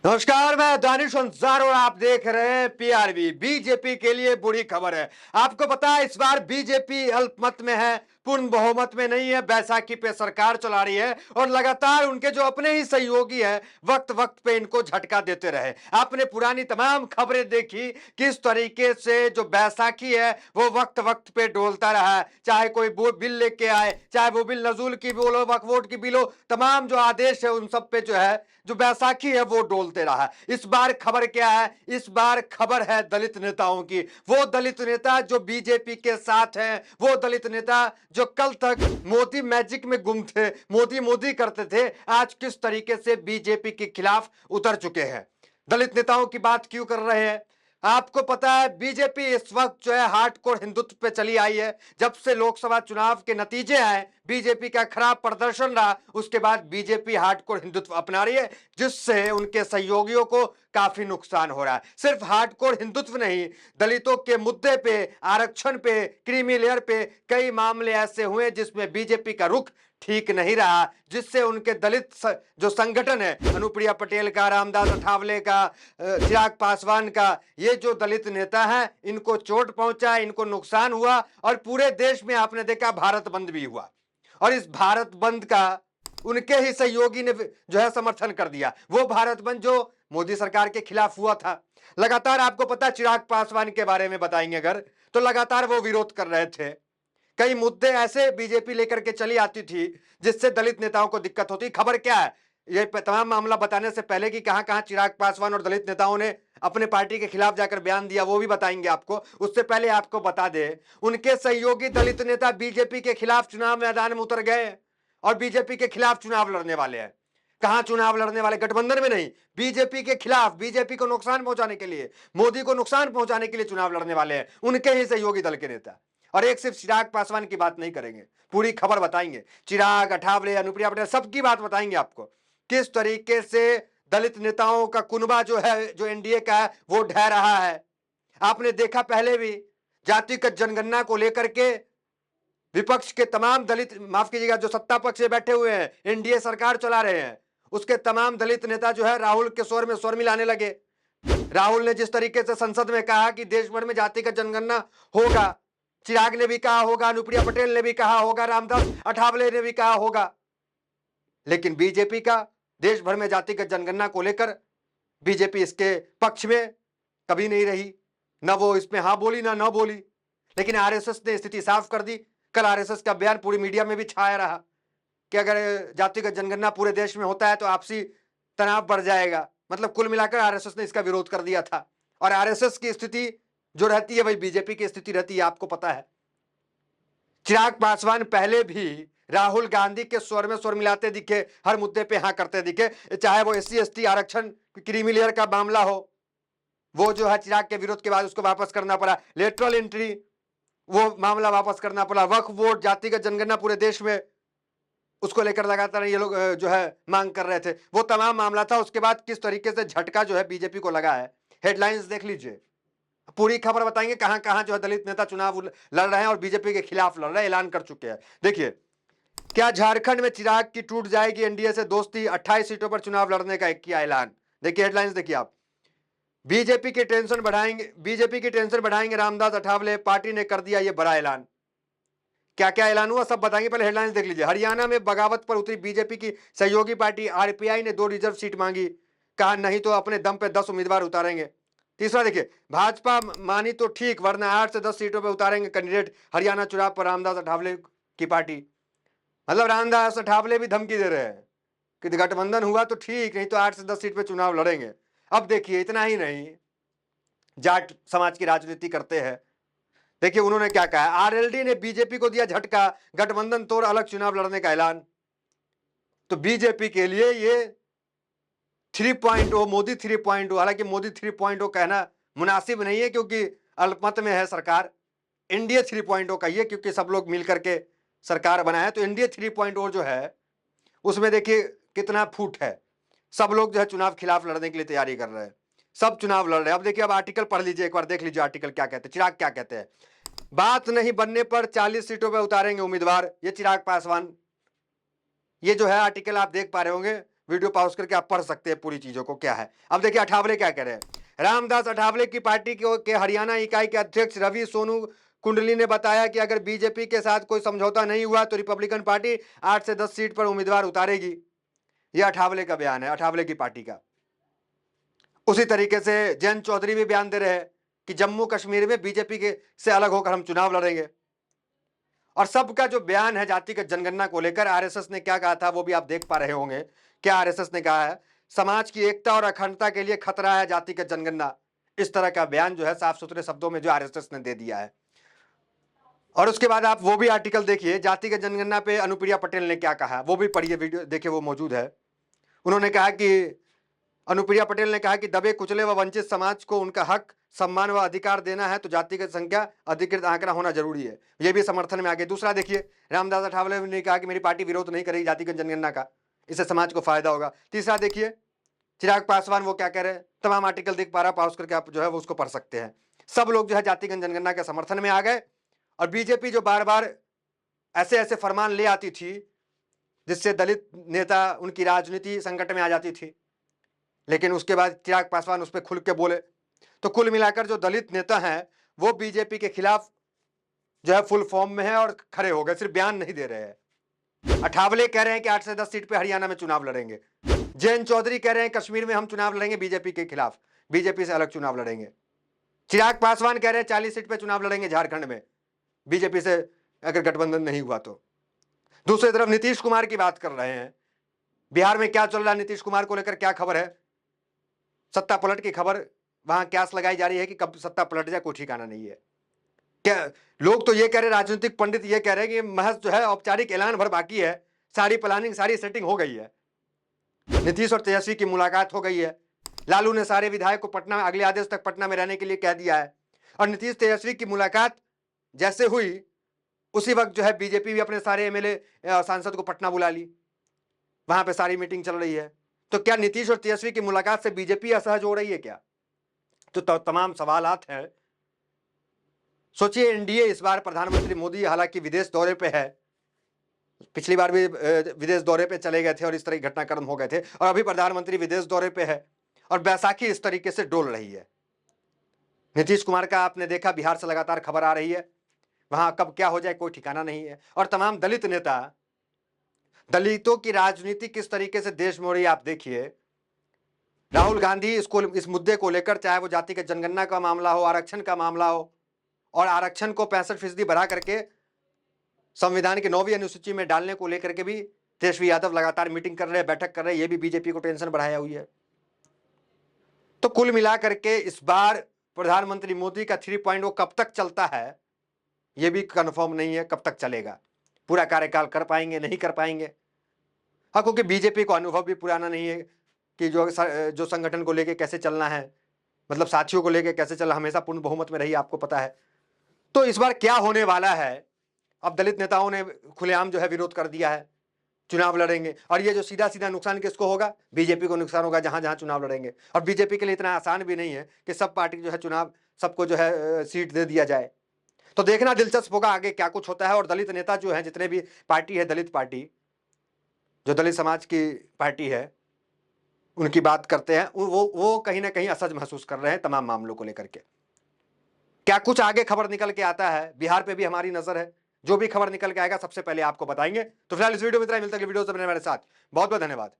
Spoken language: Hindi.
नमस्कार, मैं दानिश अंसार और आप देख रहे हैं पीआरबी। बीजेपी के लिए बुरी खबर है। आपको पता है इस बार बीजेपी अल्पमत में है, पूर्ण बहुमत में नहीं है, बैसाखी पे सरकार चला रही है और लगातार उनके जो अपने ही सहयोगी है वक्त वक्त पे इनको झटका देते रहे। आपने पुरानी तमाम खबरें देखी किस तरीके से जो बैसाखी है वो वक्त वक्त पे डोलता रहा है, चाहे कोई बिल लेके आए, चाहे वो बिल नजूल की बिल हो, वक्फ बोर्ड की बिल हो, तमाम जो आदेश है उन सब पे जो है जो बैसाखी है वो डोलते रहा। इस बार खबर क्या है? इस बार खबर है दलित नेताओं की। वो दलित नेता जो बीजेपी के साथ हैं, वो दलित नेता जो कल तक मोदी मैजिक में गुम थे, मोदी मोदी करते थे, आज किस तरीके से बीजेपी के खिलाफ उतर चुके हैं। दलित नेताओं की बात क्यों कर रहे हैं? आपको पता है बीजेपी इस वक्त जो है हार्डकोर हिंदुत्व पे चली आई है। जब से लोकसभा चुनाव के नतीजे आए, बीजेपी का खराब प्रदर्शन रहा, उसके बाद बीजेपी हार्डकोर हिंदुत्व अपना रही है, जिससे उनके सहयोगियों को काफी नुकसान हो रहा है। सिर्फ हार्डकोर हिंदुत्व नहीं, दलितों के मुद्दे पे, आरक्षण पे, क्रीमी लेयर पे कई मामले ऐसे हुए जिसमें बीजेपी का रुख ठीक नहीं रहा, जिससे उनके दलित जो संगठन है, अनुप्रिया पटेल का, रामदास अठावले का, चिराग पासवान का, ये जो दलित नेता है इनको चोट पहुंचा, इनको नुकसान हुआ और पूरे देश में आपने देखा भारत बंद भी हुआ और इस भारत बंद का उनके ही सहयोगी ने जो है समर्थन कर दिया। वो भारत बंद जो मोदी सरकार के खिलाफ हुआ था। लगातार आपको पता, चिराग पासवान के बारे में बताएंगे अगर, तो लगातार वो विरोध कर रहे थे। कई मुद्दे ऐसे बीजेपी लेकर के चली आती थी जिससे दलित नेताओं को दिक्कत होती। खबर क्या है, ये तमाम मामला बताने से पहले कि कहां कहां चिराग पासवान और दलित नेताओं ने अपने पार्टी के खिलाफ जाकर बयान दिया, वो भी बताएंगे आपको। उससे पहले आपको बता दे, उनके सहयोगी दलित नेता बीजेपी के खिलाफ चुनाव मैदान में उतर गए और बीजेपी के खिलाफ चुनाव लड़ने वाले हैं। कहां चुनाव लड़ने वाले? गठबंधन में नहीं, बीजेपी के खिलाफ, बीजेपी को नुकसान पहुंचाने के लिए, मोदी को नुकसान पहुंचाने के लिए चुनाव लड़ने वाले हैं उनके ही सहयोगी दल के नेता। और एक सिर्फ चिराग पासवान की बात नहीं करेंगे, पूरी खबर बताएंगे। चिराग, अठावले, अनुप्रिया पटेल सबकी बात बताएंगे आपको, किस तरीके से दलित नेताओं का कुनबा जो है, जो एनडीए का है, वो ढह रहा है। आपने देखा पहले भी जातिगत जनगणना को लेकर के विपक्ष के तमाम दलित, माफ कीजिएगा, जो सत्ता पक्ष से बैठे हुए हैं, एनडीए सरकार चला रहे हैं, उसके तमाम दलित नेता जो है राहुल के स्वर में स्वर मिलाने लगे। राहुल ने जिस तरीके से संसद में कहा कि देश भर में जातिगत जनगणना होगा, चिराग ने भी कहा होगा, अनुप्रिया पटेल ने भी कहा होगा, रामदास अठावले ने भी कहा होगा, लेकिन बीजेपी का देश भर में जातिगत जनगणना को लेकर बीजेपी इसके पक्ष में कभी नहीं रही, ना वो इसमें हाँ बोली ना ना बोली। लेकिन आरएसएस ने स्थिति साफ कर दी। कल आरएसएस का बयान पूरी मीडिया में भी छाया रहा कि अगर जातिगत जनगणना पूरे देश में होता है तो आपसी तनाव बढ़ जाएगा। मतलब कुल मिलाकर आरएसएस ने इसका विरोध कर दिया था और आरएसएस की स्थिति जो रहती है वही बीजेपी की स्थिति रहती है, आपको पता है। चिराग पासवान पहले भी राहुल गांधी के स्वर में स्वर मिलाते दिखे, हर मुद्दे पे हाँ करते दिखे, चाहे वो एससी एसटी आरक्षण क्रीमी लेयर का मामला हो, वो जो है चिराग के विरोध के बाद उसको वापस करना पड़ा, लेटरल एंट्री वो मामला वापस करना पड़ा, वक्फ बोर्ड, जातिगत जनगणना पूरे देश में, उसको लेकर लगातार ये लोग जो है मांग कर रहे थे, वो तमाम मामला था। उसके बाद किस तरीके से झटका जो है बीजेपी को लगा है, हेडलाइंस देख लीजिए, पूरी खबर बताएंगे कहां कहां जो है दलित नेता चुनाव लड़ रहे हैं और बीजेपी के खिलाफ लड़ रहे हैं, ऐलान कर चुके हैं। देखिए, क्या झारखंड में चिराग की टूट जाएगी एनडीए से दोस्ती, 28 सीटों पर चुनाव लड़ने का किया ऐलान। देखिए हेडलाइंस देखिए आप, बीजेपी की टेंशन बढ़ाएंगे रामदास अठावले, पार्टी ने कर दिया ये बड़ा ऐलान। क्या क्या ऐलान हुआ सब बताएंगे, पहले हेडलाइंस देख लीजिए। हरियाणा में बगावत पर उतरी बीजेपी की सहयोगी पार्टी आरपीआई ने 2 रिजर्व सीट मांगी, कहा नहीं तो अपने दम पे 10 उम्मीदवार उतारेंगे। तीसरा देखिए, भाजपा मानी तो ठीक वरना 8 से 10 सीटों पे उतारेंगे कैंडिडेट, हरियाणा चुनाव पर रामदास अठावले की पार्टी। मतलब रामदास अठावले भी धमकी दे रहे हैं कि गठबंधन हुआ तो ठीक, नहीं तो 8 से 10 सीट पे चुनाव लड़ेंगे। अब देखिए, इतना ही नहीं, जाट समाज की राजनीति करते हैं। देखिए उन्होंने क्या कहा, आरएलडी ने बीजेपी को दिया झटका, गठबंधन तोड़ अलग चुनाव लड़ने का ऐलान। तो बीजेपी के लिए ये 3.0, मोदी 3.0, हालांकि मोदी 3.0 कहना मुनासिब नहीं है क्योंकि अल्पमत में है सरकार, एनडीए 3.0 कहिए क्योंकि सब लोग मिलकर के सरकार बनाए। तो एनडीए 3.0 जो है उसमें देखिए कितना फूट है, सब लोग जो है चुनाव खिलाफ लड़ने के लिए तैयारी कर रहे हैं, सब चुनाव लड़ रहे हैं। अब देखिए, अब आर्टिकल पढ़ लीजिए, एक बार देख लीजिए आर्टिकल क्या कहते हैं, चिराग क्या कहते हैं। बात नहीं बनने पर 40 सीटों पर उतारेंगे उम्मीदवार, ये चिराग पासवान, ये जो है आर्टिकल आप देख पा रहे होंगे, वीडियो पॉज करके आप पढ़ सकते हैं पूरी चीजों को क्या है। अब देखिए अठावले क्या कह रहे हैं। रामदास अठावले की पार्टी के हरियाणा इकाई के अध्यक्ष रवि सोनू कुंडली ने बताया कि अगर बीजेपी के साथ कोई समझौता नहीं हुआ तो रिपब्लिकन पार्टी 8 से 10 सीट पर उम्मीदवार उतारेगी। यह अठावले का बयान है, अठावले की पार्टी का। उसी तरीके से जयंत चौधरी भी बयान दे रहे हैं कि जम्मू कश्मीर में बीजेपी के से अलग होकर हम चुनाव लड़ेंगे। और सबका जो बयान है जातिगत जनगणना को लेकर, आरएसएस ने क्या कहा था वो भी आप देख पा रहे होंगे। क्या आरएसएस ने कहा है? समाज की एकता और अखंडता के लिए खतरा है जातिगत जनगणना। इस तरह का बयान जो है साफ सुथरे शब्दों में जो आरएसएस ने दे दिया है। और उसके बाद आप वो भी आर्टिकल देखिए, जातिगत जनगणना पे अनुप्रिया पटेल ने क्या कहा, वो भी पढ़िए, वीडियो देखिए, वो मौजूद है। उन्होंने कहा कि अनुप्रिया पटेल ने कहा कि दबे कुचले व वंचित समाज को उनका हक, सम्मान व अधिकार देना है तो जातिगत संख्या अधिकृत आंकड़ा होना जरूरी है। यह भी समर्थन में आगे। दूसरा देखिए, रामदास अठावले ने कहा कि मेरी पार्टी विरोध नहीं करेगी जातिगत जनगणना का, इससे समाज को फायदा होगा। तीसरा देखिए, चिराग पासवान वो क्या कह रहे हैं, तमाम आर्टिकल देख पा रहा, पॉज करके आप जो है वो उसको पढ़ सकते हैं। सब लोग जो है जातिगत जनगणना के समर्थन में आ गए। और बीजेपी जो बार बार ऐसे ऐसे फरमान ले आती थी जिससे दलित नेता, उनकी राजनीति संकट में आ जाती थी, लेकिन उसके बाद चिराग पासवान उस पर खुल के बोले। तो कुल मिलाकर जो दलित नेता हैं वो बीजेपी के खिलाफ जो है फुल फॉर्म में है और खड़े हो गए, सिर्फ बयान नहीं दे रहे हैं। अठावले कह रहे हैं कि 8 से 10 सीट पे हरियाणा में चुनाव लड़ेंगे। जयंत चौधरी कह रहे हैं कश्मीर में हम चुनाव लड़ेंगे बीजेपी के खिलाफ, बीजेपी से अलग चुनाव लड़ेंगे। चिराग पासवान कह रहे हैं 40 सीट पे चुनाव लड़ेंगे झारखंड में, बीजेपी से अगर गठबंधन नहीं हुआ तो। दूसरी तरफ नीतीश कुमार की बात कर रहे हैं। बिहार में क्या चल रहा है, नीतीश कुमार को लेकर क्या खबर है? सत्ता पलट की खबर वहां क्यास लगाई जा रही है कि कब सत्ता पलट जाए कोई ठिकाना नहीं है। क्या लोग तो ये कह रहे, राजनीतिक पंडित ये कह रहे हैं कि महज जो है औपचारिक ऐलान भर बाकी है, सारी प्लानिंग, सारी सेटिंग हो गई है। नीतीश और तेजस्वी की मुलाकात हो गई है। लालू ने सारे विधायक को पटना में अगले आदेश तक पटना में रहने के लिए कह दिया है। और नीतीश तेजस्वी की मुलाकात जैसे हुई उसी वक्त जो है बीजेपी भी अपने सारे एमएलए सांसद को पटना बुला ली, वहां पे सारी मीटिंग चल रही है। तो क्या नीतीश और तेजस्वी की मुलाकात से बीजेपी असहज हो रही है क्या? तो तमाम सवालात हैं। सोचिए, एनडीए इस बार प्रधानमंत्री मोदी हालांकि विदेश दौरे पे है, पिछली बार भी विदेश दौरे पे चले गए थे और इस तरह घटनाक्रम हो गए थे, और अभी प्रधानमंत्री विदेश दौरे पे है और बैसाखी इस तरीके से डोल रही है। नीतीश कुमार का आपने देखा, बिहार से लगातार खबर आ रही है, वहां कब क्या हो जाए कोई ठिकाना नहीं है। और तमाम दलित नेता, दलितों की राजनीति किस तरीके से देश में हो रही है आप देखिए। राहुल गांधी इस मुद्दे को लेकर, चाहे वो जातिगत जनगणना का मामला हो, आरक्षण का मामला हो, और आरक्षण को 65% बढ़ा करके संविधान की 9वीं अनुसूची में डालने को लेकर के भी तेजस्वी यादव लगातार मीटिंग कर रहे हैं, बैठक कर रहे हैं। ये भी बीजेपी को टेंशन बढ़ाया हुई है। तो कुल मिलाकर के इस बार प्रधानमंत्री मोदी का 3.0 कब तक चलता है ये भी कंफर्म नहीं है, कब तक चलेगा, पूरा कार्यकाल कर पाएंगे नहीं कर पाएंगे। हाँ, क्योंकि बीजेपी को अनुभव भी पुराना नहीं है कि जो संगठन को लेके कैसे चलना है, मतलब साथियों को लेके कैसे चलना, हमेशा पूर्ण बहुमत में रही, आपको पता है। तो इस बार क्या होने वाला है? अब दलित नेताओं ने खुलेआम जो है विरोध कर दिया है, चुनाव लड़ेंगे। और ये जो सीधा सीधा नुकसान किसको होगा? बीजेपी को नुकसान होगा जहां जहां चुनाव लड़ेंगे। और बीजेपी के लिए इतना आसान भी नहीं है कि सब पार्टी जो है चुनाव, सबको जो है सीट दे दिया जाए। तो देखना दिलचस्प होगा आगे क्या कुछ होता है। और दलित नेता जो है, जितने भी पार्टी है, दलित पार्टी जो दलित समाज की पार्टी है, उनकी बात करते हैं, वो कहीं ना कहीं असहज महसूस कर रहे हैं तमाम मामलों को लेकर के। क्या कुछ आगे खबर निकल के आता है, बिहार पे भी हमारी नजर है, जो भी खबर निकल के आएगा सबसे पहले आपको बताएंगे। तो फिलहाल इस वीडियो में इतना ही, मिलता है अगली वीडियो से। मेरे साथ बहुत बहुत धन्यवाद।